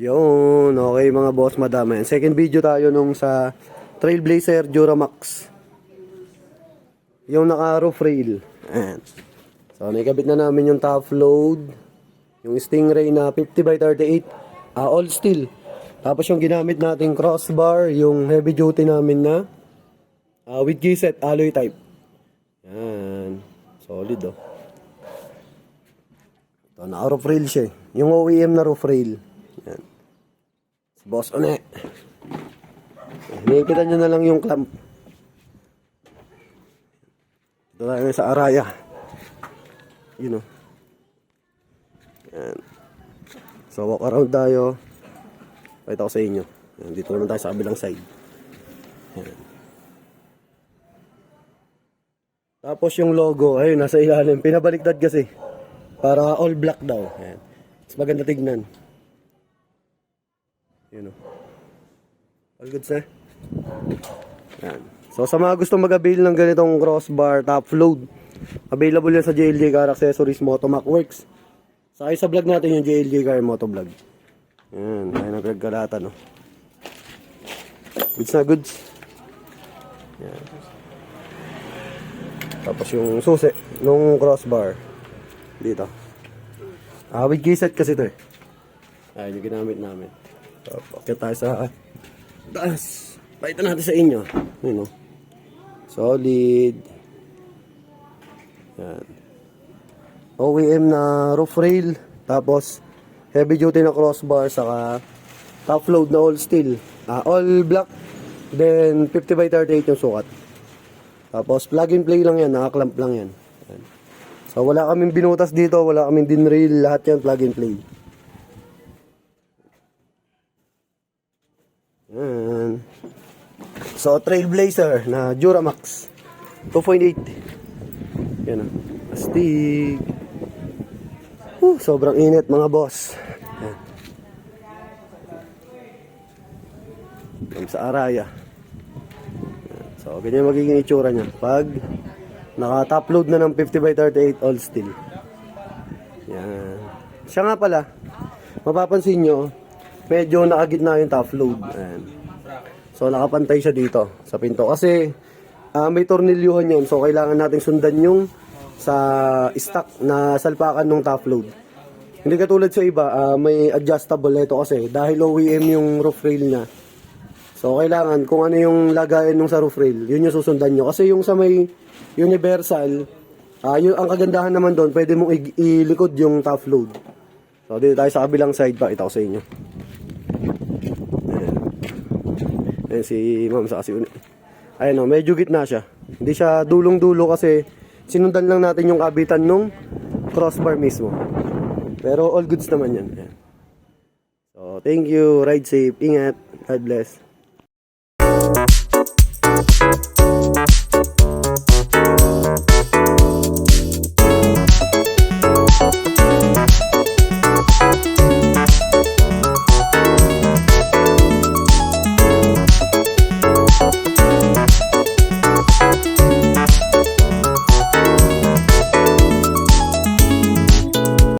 Yun, okay mga boss, madama yan. Second video tayo nung sa Trailblazer Duramax. Yung naka-roof rail. Ayan. So, naikabit na namin yung top load. Yung Stingray na 50x38. All steel. Tapos yung ginamit nating crossbar, yung heavy duty namin na with G-set alloy type. Yan. Solid oh. Ito, naka-roof rail siya. Yung OEM na roof rail. Yan. Boss One. Nakikita nyo na lang yung clamp. Ito tayo sa Araya. You know. Yan. So walk around tayo. Pakita ko sa inyo. Yan. Dito naman tayo sa kabilang side. Yan. Tapos yung logo, ayun, nasa ilalim. Pinabaliktad kasi. Para all black daw. Yan. Mas maganda tignan. You know. All goods na. Yan. So sa mga gustong mag-avail ng ganitong crossbar top load, available yan sa JLJ Car Accessories Motomac Works. Sakay sa vlog natin yung JLJ Car Motovlog. Yan, ayun ang pinagkalata, no. Goods na goods. Yan. Tapos yung susi nung crossbar dito. With G-set kasi ito eh. Ayun yung ginamit namin. Okay tayo sa taas. Pakita natin sa inyo. Yun, no? Solid. Yan. OEM na roof rail. Tapos heavy duty na crossbar. Saka top load na all steel. All black. Then 50x38 yung sukat. Tapos plug and play lang yan. Naka-clamp lang yan. Yan. So wala kaming binutas dito. Wala kaming din rail. Lahat yan plug and play. Yan. So Trailblazer na Duramax 2.8. Yan o. Astig. Sobrang init mga boss. Yan. Yan sa Araya. Yan. So ganyan magiging itsura niya pag naka-top load na ng 50x38 all steel. Yan. Siya nga pala, mapapansin nyo, medyo nakagitna yung top load. Ayan. So nakapantay siya dito sa pinto. Kasi may tornilyuhan yan. So kailangan nating sundan yung sa stock na salpakan ng top load. Hindi katulad sa iba, may adjustable ito kasi dahil OEM yung roof rail na. So kailangan kung ano yung lagayan nung sa roof rail, yun yung susundan nyo. Kasi yung sa may universal, yung, ang kagandahan naman doon, pwede mong ilikod yung top load. So dito tayo sa kabilang side, pakita ko sa inyo. Ayan si ma'am sa kasi ayun o, medyo gitna siya. Hindi siya dulong-dulo kasi sinundan lang natin yung kabitan nung crossbar mismo. Pero all goods naman yan. Ayan. So thank you, ride safe, ingat, God bless.